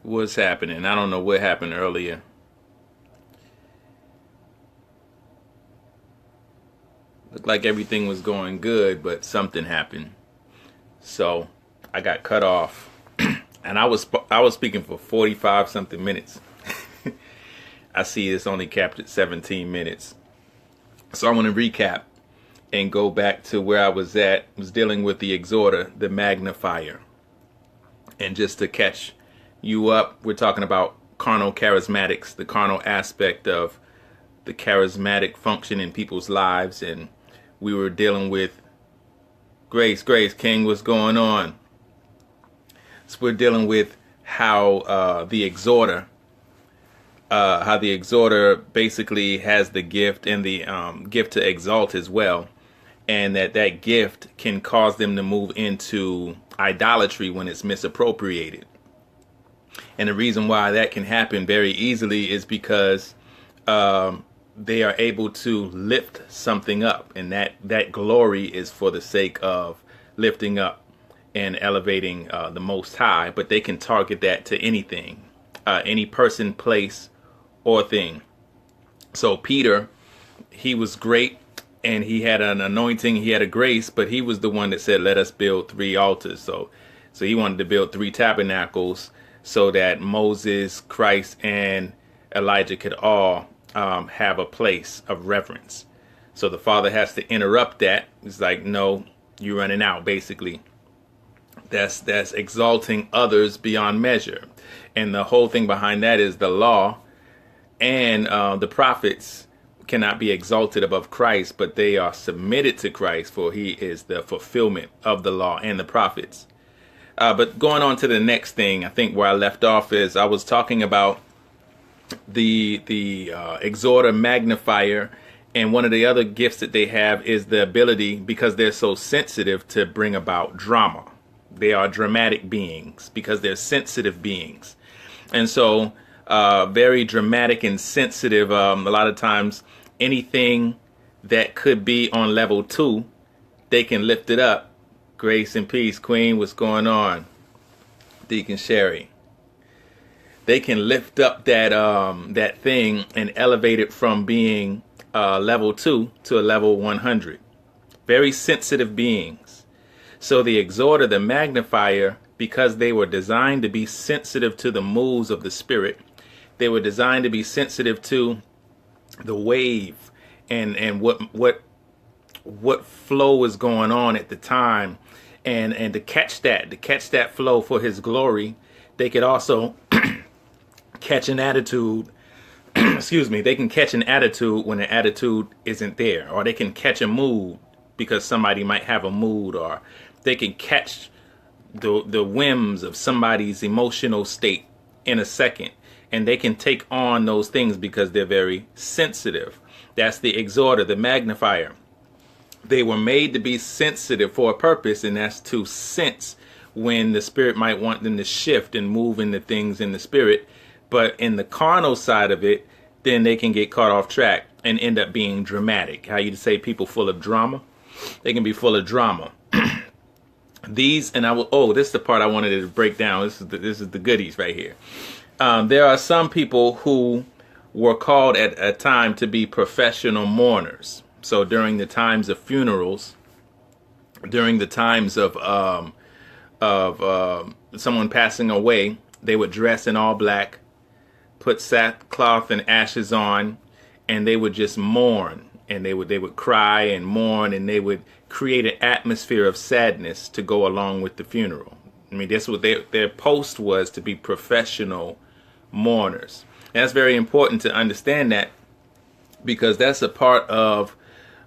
What's happening? I don't know what happened earlier. Looked like everything was going good, but something happened. So I got cut off, and I was speaking for 45 something minutes. I see it's only captured 17 minutes. So I want to recap and go back to where I was at. I was dealing with the exhorter, the magnifier. And just to catch you up, we're talking about carnal charismatics, the carnal aspect of the charismatic function in people's lives. And we were dealing with Grace King, what's going on? So we're dealing with how the exhorter basically has the gift and the gift to exalt as well, and that gift can cause them to move into idolatry when it's misappropriated. And the reason why that can happen very easily is because they are able to lift something up, and that glory is for the sake of lifting up and elevating the Most High. But they can target that to anything, any person, place, or thing. So Peter, he was great, and he had an anointing, he had a grace, but he was the one that said, let us build 3 altars. So he wanted to build 3 tabernacles so that Moses, Christ, and Elijah could all have a place of reverence. So the Father has to interrupt that. It's like, no, you're running out, basically. That's exalting others beyond measure. And the whole thing behind that is the law and the prophets cannot be exalted above Christ, but they are submitted to Christ, for he is the fulfillment of the law and the prophets. But going on to the next thing, I think where I left off is I was talking about the exhorter magnifier, and one of the other gifts that they have is the ability, because they're so sensitive, to bring about drama. They are dramatic beings because they're sensitive beings. And so very dramatic and sensitive. A lot of times anything that could be on level 2, they can lift it up. Grace and peace, Queen, what's going on? Deacon Sherry. They can lift up that thing and elevate it from being level 2 to a level 100. Very sensitive beings. So the exhorter, the magnifier, because they were designed to be sensitive to the moves of the Spirit, they were designed to be sensitive to the wave and what flow is going on at the time, and to catch that flow for His glory. They could also catch an attitude. Excuse me. They can catch an attitude when an attitude isn't there, or they can catch a mood because somebody might have a mood, or they can catch the whims of somebody's emotional state in a second, and they can take on those things because they're very sensitive. That's the exhorter, the magnifier. They were made to be sensitive for a purpose, and that's to sense when the Spirit might want them to shift and move into things in the Spirit. But in the carnal side of it, then they can get caught off track and end up being dramatic. How you say people full of drama? They can be full of drama. This is the part I wanted to break down. This is the goodies right here. There are some people who were called at a time to be professional mourners. So during the times of funerals, during the times of someone passing away, they would dress in all black, put sackcloth and ashes on, and they would just mourn. And they would cry and mourn, and they would create an atmosphere of sadness to go along with the funeral. I mean, that's what their post was, to be professional mourners. And that's very important to understand that, because that's a part of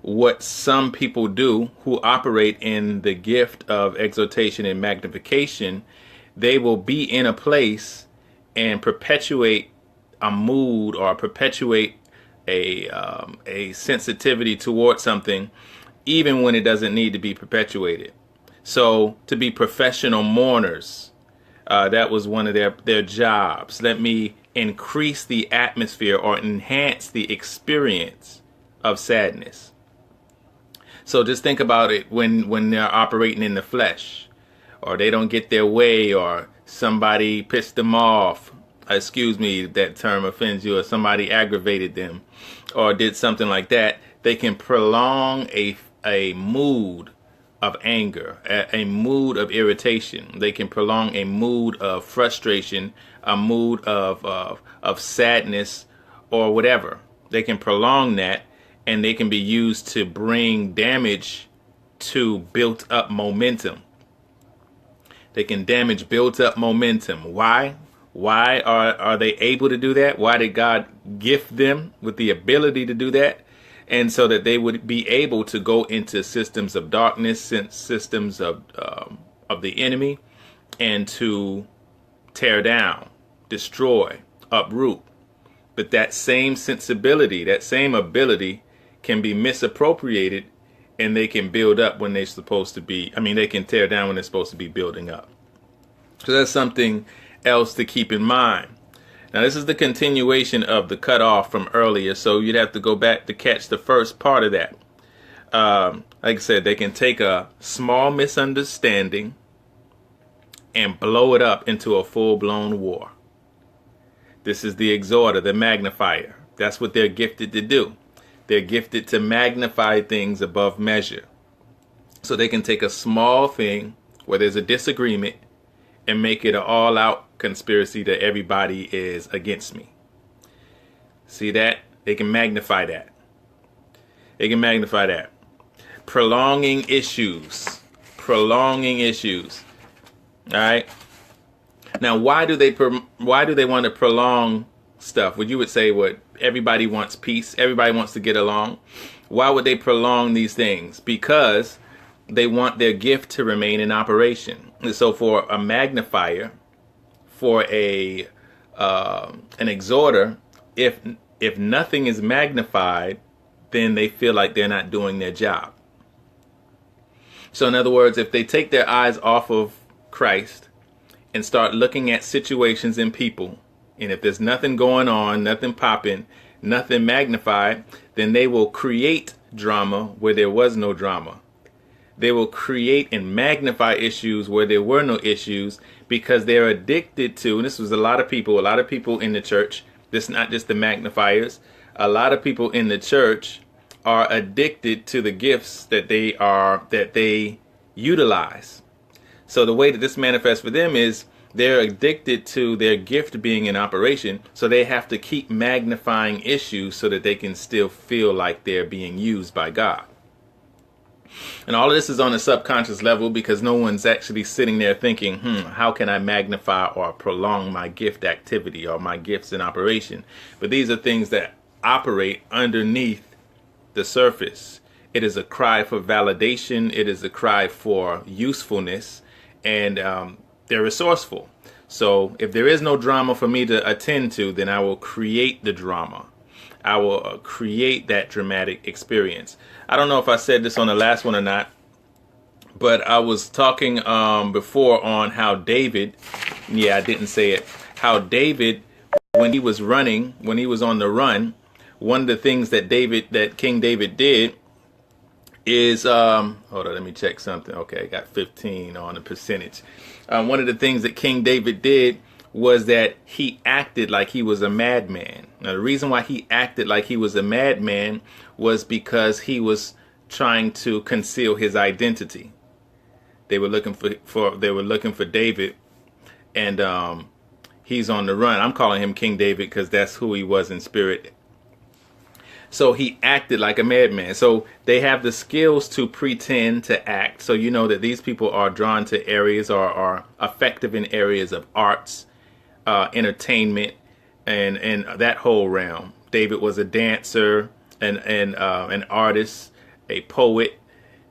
what some people do who operate in the gift of exaltation and magnification. They will be in a place and perpetuate a mood, or perpetuate a sensitivity towards something, even when it doesn't need to be perpetuated. So to be professional mourners, that was one of their jobs. Let me increase the atmosphere or enhance the experience of sadness. So just think about it when they're operating in the flesh, or they don't get their way, or somebody pissed them off, excuse me, that term offends you, or somebody aggravated them or did something like that, they can prolong a mood of anger, a mood of irritation. They can prolong a mood of frustration, a mood of sadness, or whatever. They can prolong that, and they can be used to bring damage to built up momentum. They can damage built up momentum. Why? Why are they able to do that? Why did God gift them with the ability to do that? And so that they would be able to go into systems of darkness, systems of the enemy, and to tear down, destroy, uproot. But that same sensibility, that same ability can be misappropriated, and they can build up when they're supposed to be, they can tear down when they're supposed to be building up. So that's something else to keep in mind. Now, this is the continuation of the cutoff from earlier, so you'd have to go back to catch the first part of that. Like I said, they can take a small misunderstanding and blow it up into a full-blown war. This is the exhorter, the magnifier. That's what they're gifted to do. They're gifted to magnify things above measure. So they can take a small thing where there's a disagreement and make it an all-out conspiracy that everybody is against me. See that? They can magnify that. They can magnify that. Prolonging issues. Prolonging issues. All right? Now, why do they want to prolong stuff? Well, you would say, what, everybody wants peace. Everybody wants to get along. Why would they prolong these things? Because they want their gift to remain in operation. And so for a magnifier, for an exhorter, if nothing is magnified, then they feel like they're not doing their job. So in other words, if they take their eyes off of Christ and start looking at situations and people, and if there's nothing going on, nothing popping, nothing magnified, then they will create drama where there was no drama. They will create and magnify issues where there were no issues, because they're addicted to, and this was a lot of people in the church, this is not just the magnifiers, a lot of people in the church are addicted to the gifts that they utilize. So the way that this manifests for them is they're addicted to their gift being in operation, so they have to keep magnifying issues so that they can still feel like they're being used by God. And all of this is on a subconscious level, because no one's actually sitting there thinking, how can I magnify or prolong my gift activity or my gifts in operation? But these are things that operate underneath the surface. It is a cry for validation. It is a cry for usefulness, and they're resourceful. So if there is no drama for me to attend to, then I will create the drama. I will create that dramatic experience. I don't know if I said this on the last one or not, but I was talking before on how David, I didn't say it, how David, when he was running, when he was on the run, one of the things that King David did is, hold on, let me check something. Okay, I got 15 on the percentage. One of the things that King David did was that he acted like he was a madman. Now, the reason why he acted like he was a madman was because he was trying to conceal his identity. They were looking for David, and he's on the run. I'm calling him King David because that's who he was in spirit. So he acted like a madman. So they have the skills to pretend to act. So you know that these people are drawn to areas or are effective in areas of arts, entertainment, and that whole realm. David was a dancer, an artist, a poet.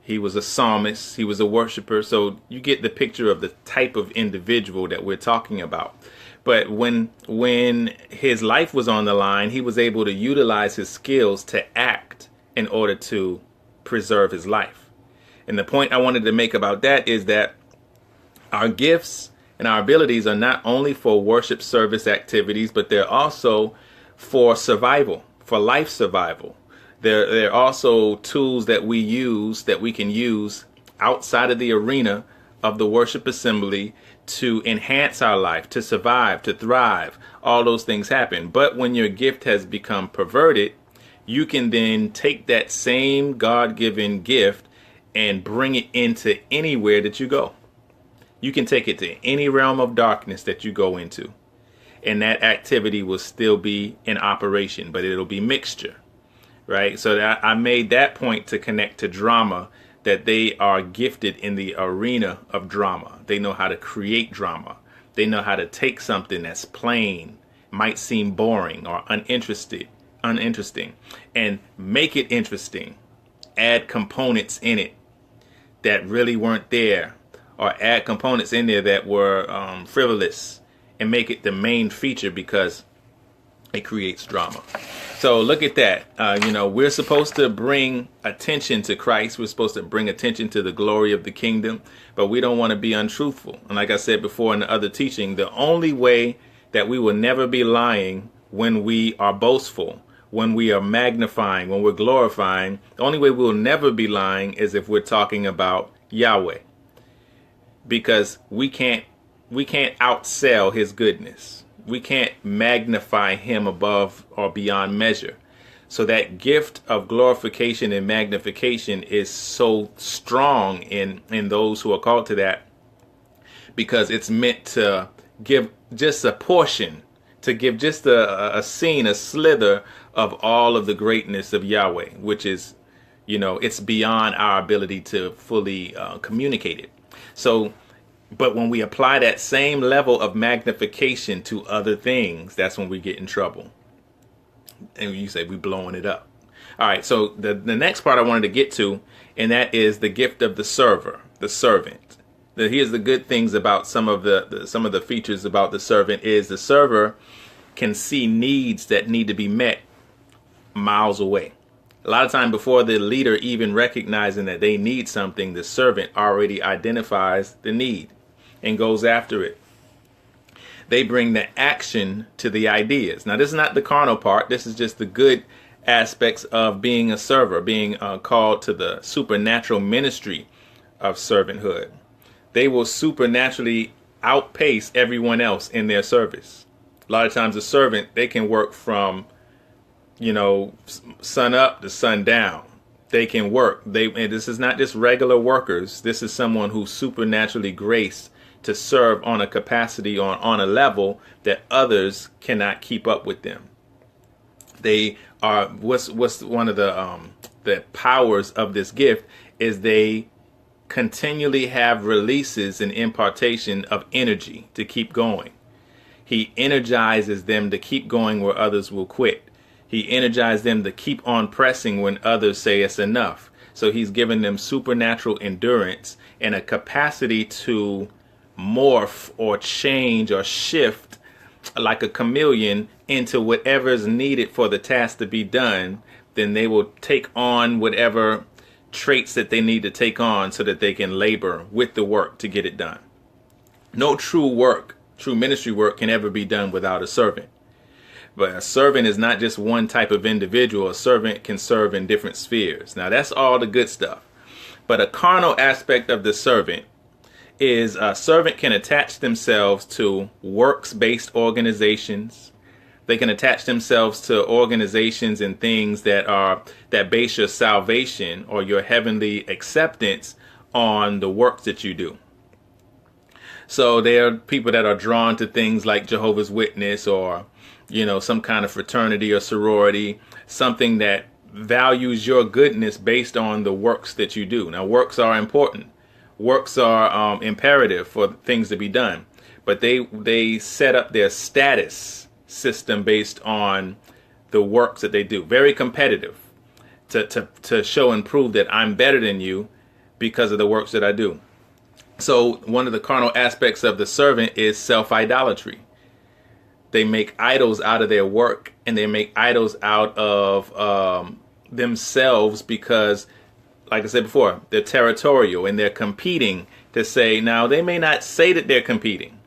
He was a psalmist. He was a worshiper. So you get the picture of the type of individual that we're talking about. But when his life was on the line, he was able to utilize his skills to act in order to preserve his life. And the point I wanted to make about that is that our gifts and our abilities are not only for worship service activities, but they're also for survival, for life survival. They're also tools that we can use outside of the arena of the worship assembly to enhance our life, to survive, to thrive. All those things happen. But when your gift has become perverted, you can then take that same God-given gift and bring it into anywhere that you go. You can take it to any realm of darkness that you go into, and that activity will still be in operation, but it'll be mixture, right? So I made that point to connect to drama, that they are gifted in the arena of drama. They know how to create drama. They know how to take something that's plain, might seem boring or uninteresting, and make it interesting. Add components in it that really weren't there, or add components in there that were frivolous, and make it the main feature because it creates drama. So look at that. We're supposed to bring attention to Christ. We're supposed to bring attention to the glory of the kingdom, but we don't want to be untruthful. And like I said before in the other teaching, the only way that we will never be lying when we are boastful, when we are magnifying, when we're glorifying, the only way we'll never be lying is if we're talking about Yahweh. Because we can't outsell his goodness. We can't magnify him above or beyond measure. So that gift of glorification and magnification is so strong in those who are called to that, because it's meant to give just a portion, to give just a scene, a slither of all of the greatness of Yahweh, which is, it's beyond our ability to fully communicate it. So, but when we apply that same level of magnification to other things, that's when we get in trouble. And you say we're blowing it up. All right, so the next part I wanted to get to, and that is the gift of the server, the servant. Here's the good things about some of the features about the servant is the server can see needs that need to be met miles away. A lot of time before the leader even recognizing that they need something, the servant already identifies the need and goes after it. They bring the action to the ideas. Now, this is not the carnal part. This is just the good aspects of being a server, being called to the supernatural ministry of servanthood. They will supernaturally outpace everyone else in their service. A lot of times a servant, they can work from, sun up to sun down. They can work. And this is not just regular workers. This is someone who's supernaturally graced to serve on a capacity, on a level that others cannot keep up with them. They are, what's one of the powers of this gift is they continually have releases and impartation of energy to keep going. He energizes them to keep going where others will quit. He energizes them to keep on pressing when others say it's enough. So he's given them supernatural endurance and a capacity to morph or change or shift like a chameleon into whatever is needed for the task to be done. Then they will take on whatever traits that they need to take on so that they can labor with the work to get it done. No true ministry work can ever be done without a servant. But a servant is not just one type of individual. A servant can serve in different spheres. Now, that's all the good stuff. But a carnal aspect of the servant is a servant can attach themselves to works-based organizations. They can attach themselves to organizations and things that base your salvation or your heavenly acceptance on the works that you do. So there are people that are drawn to things like Jehovah's Witness or, some kind of fraternity or sorority, something that values your goodness based on the works that you do. Now, works are important. Works are imperative for things to be done, but they set up their status system based on the works that they do. Very competitive to show and prove that I'm better than you because of the works that I do. So one of the carnal aspects of the servant is self-idolatry. They make idols out of their work, and they make idols out of themselves because, like I said before, they're territorial and they're competing to say, now they may not say that they're competing,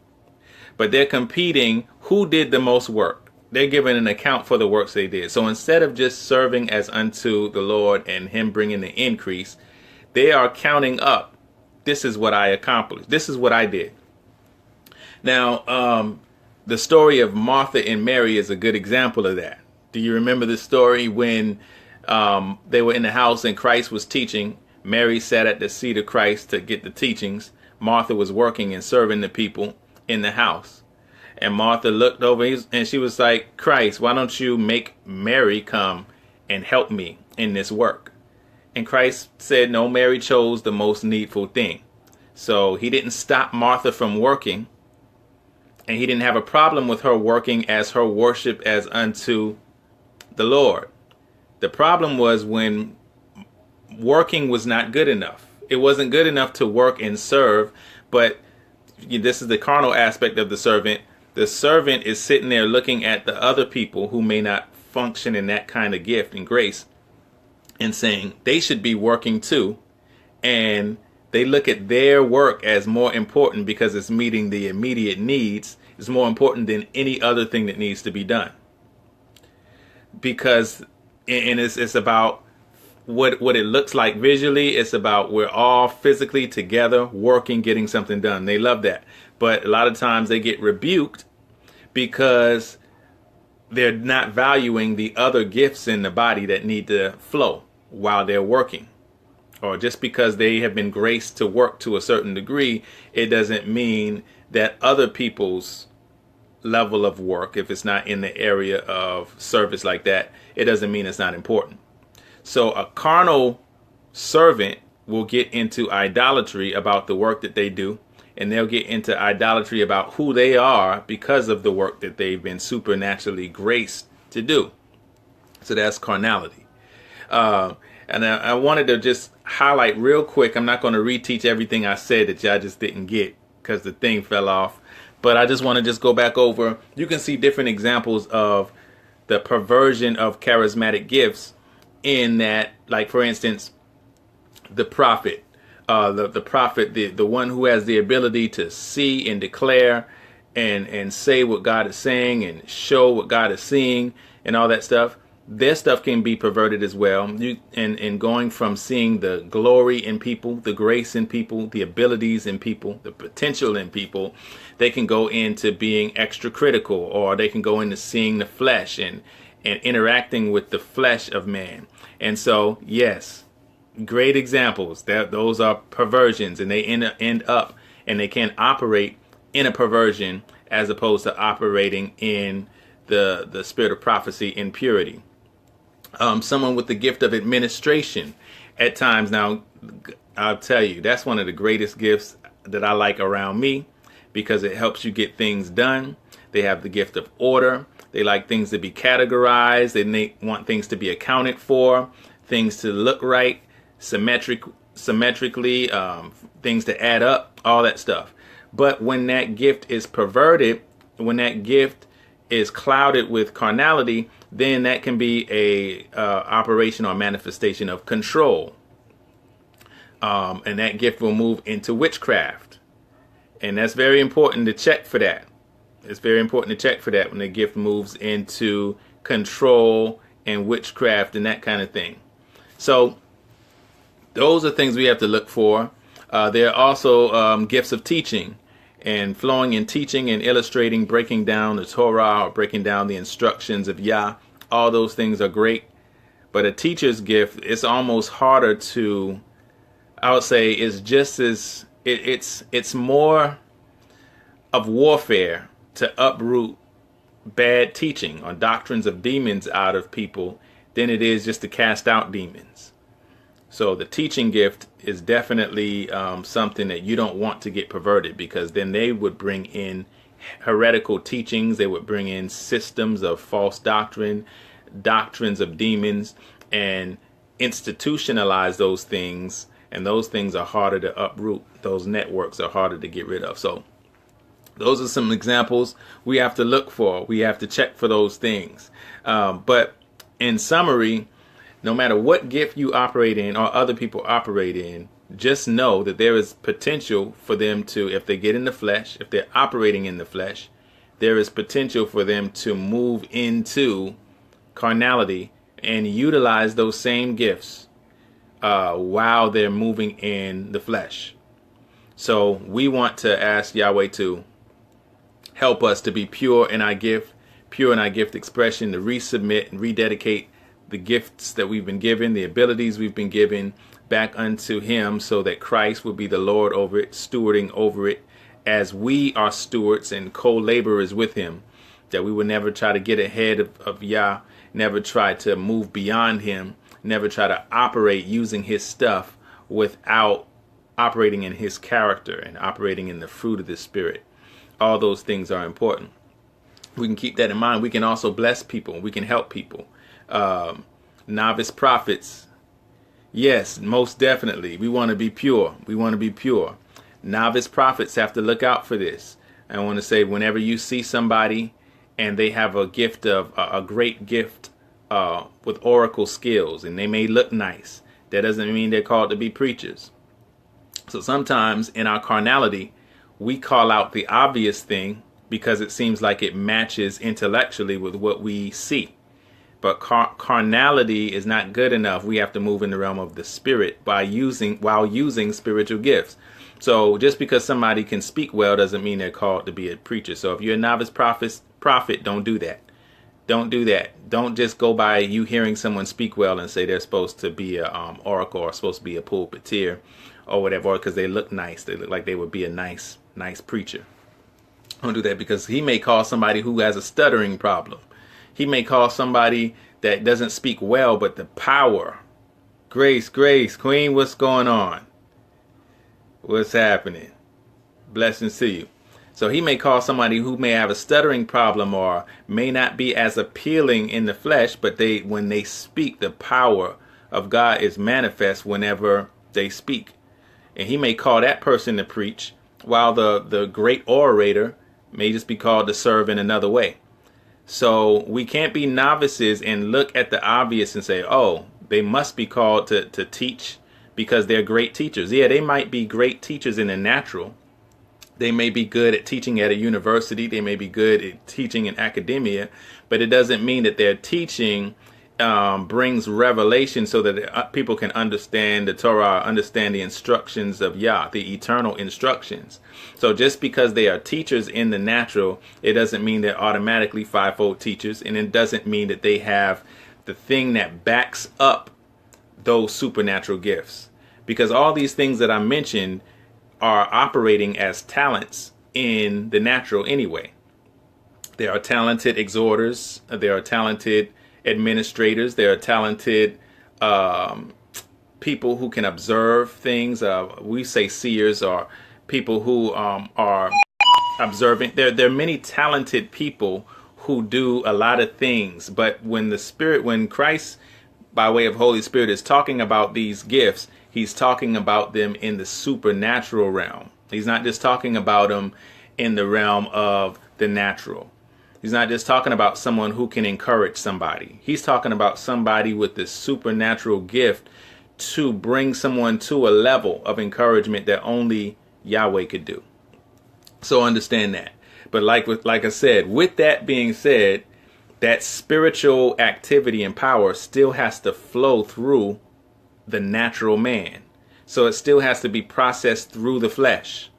but they're competing who did the most work. They're giving an account for the works they did. So instead of just serving as unto the Lord and him bringing the increase, they are counting up this is what I accomplished. This is what I did. Now, the story of Martha and Mary is a good example of that. Do you remember the story when they were in the house and Christ was teaching? Mary sat at the seat of Christ to get the teachings. Martha was working and serving the people in the house. And Martha looked over and she was like, Christ, why don't you make Mary come and help me in this work? And Christ said, no, Mary chose the most needful thing. So he didn't stop Martha from working. And he didn't have a problem with her working as her worship as unto the Lord. The problem was when working was not good enough. It wasn't good enough to work and serve, but this is the carnal aspect of the servant. The servant is sitting there looking at the other people who may not function in that kind of gift and grace and saying they should be working too. And they look at their work as more important because it's meeting the immediate needs. It's more important than any other thing that needs to be done. Because it's about what it looks like visually. It's about we're all physically together working, getting something done. They love that. But a lot of times they get rebuked because they're not valuing the other gifts in the body that need to flow while they're working. Or just because they have been graced to work to a certain degree, it doesn't mean that other people's level of work, if it's not in the area of service like that, it doesn't mean it's not important. So a carnal servant will get into idolatry about the work that they do, and they'll get into idolatry about who they are because of the work that they've been supernaturally graced to do. So that's carnality. And I wanted to just highlight real quick. I'm not going to reteach everything I said that y'all just didn't get because the thing fell off. But I just want to just go back over. You can see different examples of the perversion of charismatic gifts in that, like, for instance, the prophet. The prophet, the one who has the ability to see and declare and say what God is saying and show what God is seeing and all that stuff. Their stuff can be perverted as well. And going from seeing the glory in people, the grace in people, the abilities in people, the potential in people, they can go into being extra critical, or they can go into seeing the flesh and interacting with the flesh of man. And so, yes, great examples. Those are perversions, and they end up and they can operate in a perversion as opposed to operating in the spirit of prophecy in purity. Someone with the gift of administration at times. Now, I'll tell you, that's one of the greatest gifts that I like around me because it helps you get things done. They have the gift of order. They like things to be categorized. They want things to be accounted for, things to look right, symmetrically, things to add up, all that stuff. But when that gift is perverted, when that gift is clouded with carnality, then that can be a operation or manifestation of control. And that gift will move into witchcraft. And that's very important to check for that. It's very important to check for that when the gift moves into control and witchcraft and that kind of thing. So those are things we have to look for. There are also gifts of teaching and flowing in teaching and illustrating, breaking down the Torah or breaking down the instructions of Yah. All those things are great. But a teacher's gift, it's almost harder to, I would say, is just as, it's more of warfare to uproot bad teaching or doctrines of demons out of people than it is just to cast out demons. So the teaching gift is definitely something that you don't want to get perverted, because then they would bring in heretical teachings. They would bring in systems of false doctrine, doctrines of demons, and institutionalize those things. And those things are harder to uproot. Those networks are harder to get rid of. So those are some examples we have to look for. We have to check for those things. But in summary, no matter what gift you operate in or other people operate in, just know that there is potential for them to, if they get in the flesh, if they're operating in the flesh, there is potential for them to move into carnality and utilize those same gifts while they're moving in the flesh. So we want to ask Yahweh to help us to be pure in our gift expression, to resubmit and rededicate the gifts that we've been given, the abilities we've been given back unto him, so that Christ will be the Lord over it, stewarding over it, as we are stewards and co-laborers with him, that we would never try to get ahead of Yah, never try to move beyond him, never try to operate using his stuff without operating in his character and operating in the fruit of the Spirit. All those things are important. We can keep that in mind. We can also bless people. We can help people. Novice prophets. Yes, most definitely. We want to be pure. We want to be pure. Novice prophets have to look out for this. I want to say, whenever you see somebody and they have a gift of a great gift with oracle skills, and they may look nice, that doesn't mean they're called to be preachers. So sometimes in our carnality, we call out the obvious thing because it seems like it matches intellectually with what we see. But carnality is not good enough. We have to move in the realm of the Spirit while using spiritual gifts. So just because somebody can speak well doesn't mean they're called to be a preacher. So if you're a novice prophet, don't do that. Don't do that. Don't just go by you hearing someone speak well and say they're supposed to be a oracle or supposed to be a pulpiteer or whatever, or because they look nice. They look like they would be a nice preacher. Don't do that, because he may call somebody who has a stuttering problem. He may call somebody that doesn't speak well, but the power. Grace, Queen, what's going on? What's happening? Blessings to you. So he may call somebody who may have a stuttering problem or may not be as appealing in the flesh, but when they speak, the power of God is manifest whenever they speak. And he may call that person to preach, while the great orator may just be called to serve in another way. So we can't be novices and look at the obvious and say, oh, they must be called to teach because they're great teachers. Yeah, they might be great teachers in the natural. They may be good at teaching at a university. They may be good at teaching in academia, but it doesn't mean that their teaching brings revelation so that people can understand the Torah, understand the instructions of Yah, the eternal instructions. So just because they are teachers in the natural, it doesn't mean they're automatically fivefold teachers, and it doesn't mean that they have the thing that backs up those supernatural gifts. Because all these things that I mentioned are operating as talents in the natural anyway. There are talented exhorters, there are talented administrators, there are talented people who can observe things. We say seers, or people who are observant. There are many talented people who do a lot of things, but when Christ, by way of Holy Spirit, is talking about these gifts, he's talking about them in the supernatural realm. He's not just talking about them in the realm of the natural. He's not just talking about someone who can encourage somebody. He's talking about somebody with this supernatural gift to bring someone to a level of encouragement that only Yahweh could do. So understand that. But like I said, with that being said, that spiritual activity and power still has to flow through the natural man. So it still has to be processed through the flesh.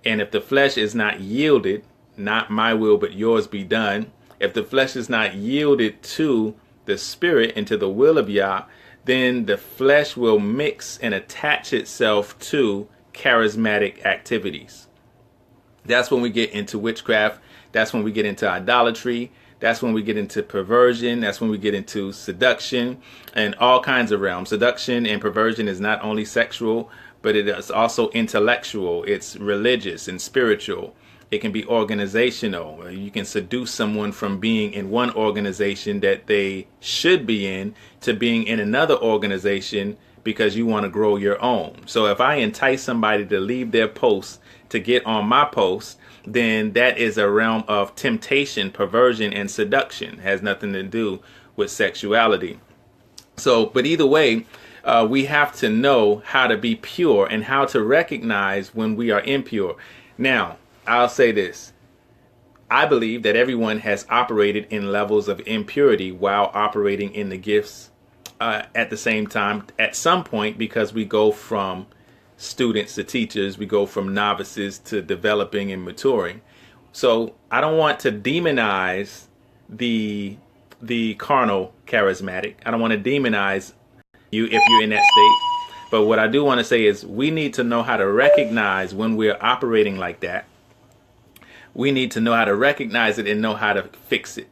And if the flesh is not yielded, not my will but yours be done, if the flesh is not yielded to the Spirit and to the will of Yah, then the flesh will mix and attach itself to charismatic activities. That's when we get into witchcraft. That's when we get into idolatry. That's when we get into perversion. That's when we get into seduction and all kinds of realms. Seduction and perversion is not only sexual, but it is also intellectual. It's religious and spiritual. It can be organizational. You can seduce someone from being in one organization that they should be in to being in another organization because you want to grow your own. So if I entice somebody to leave their post to get on my post, then that is a realm of temptation, perversion, and seduction. It has nothing to do with sexuality. So, but either way, we have to know how to be pure and how to recognize when we are impure. Now, I'll say this. I believe that everyone has operated in levels of impurity while operating in the gifts at the same time at some point, because we go from students to teachers. We go from novices to developing and maturing. So I don't want to demonize the carnal charismatic. I don't want to demonize you if you're in that state. But what I do want to say is we need to know how to recognize when we're operating like that. We need to know how to recognize it and know how to fix it.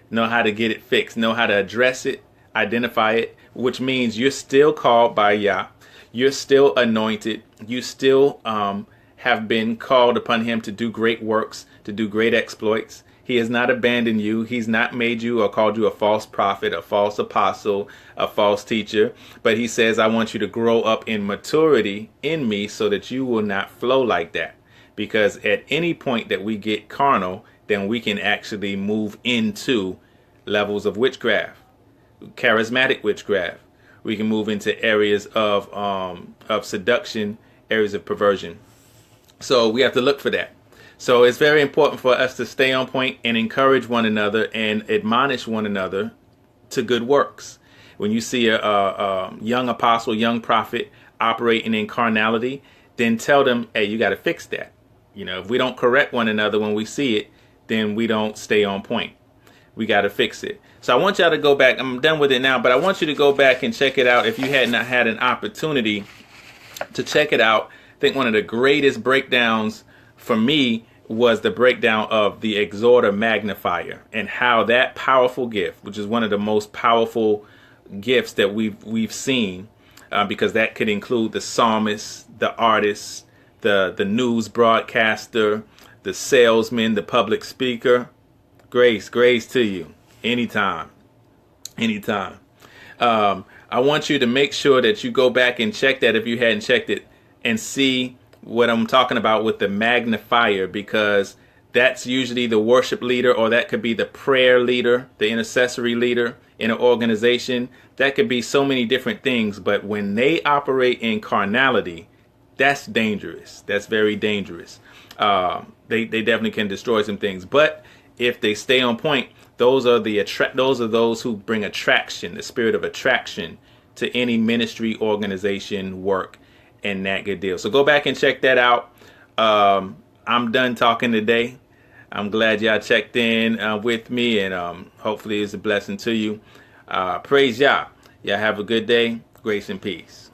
Know how to get it fixed. Know how to address it, identify it, which means you're still called by Yah. You're still anointed. You still have been called upon him to do great works, to do great exploits. He has not abandoned you. He's not made you or called you a false prophet, a false apostle, a false teacher. But he says, I want you to grow up in maturity in me so that you will not flow like that. Because at any point that we get carnal, then we can actually move into levels of witchcraft, charismatic witchcraft. We can move into areas of seduction, areas of perversion. So we have to look for that. So it's very important for us to stay on point and encourage one another and admonish one another to good works. When you see a young apostle, young prophet operating in carnality, then tell them, hey, you got to fix that. You know, if we don't correct one another when we see it, then we don't stay on point. We got to fix it. So I want y'all to go back. I'm done with it now, but I want you to go back and check it out if you had not had an opportunity to check it out. I think one of the greatest breakdowns for me was the breakdown of the exhorter magnifier and how that powerful gift, which is one of the most powerful gifts that we've seen, because that could include the psalmist, the artist, the news broadcaster, the salesman, the public speaker. Grace to you. Anytime. I want you to make sure that you go back and check that if you hadn't checked it and see what I'm talking about with the magnifier, because that's usually the worship leader, or that could be the prayer leader, the intercessory leader in an organization. That could be so many different things. But when they operate in carnality, that's dangerous. That's very dangerous. They definitely can destroy some things. But if they stay on point, those are those who bring attraction, the spirit of attraction to any ministry, organization, work, and that good deal. So go back and check that out. I'm done talking today. I'm glad y'all checked in with me, and hopefully it's a blessing to you. Praise Yah. Y'all have a good day. Grace and peace.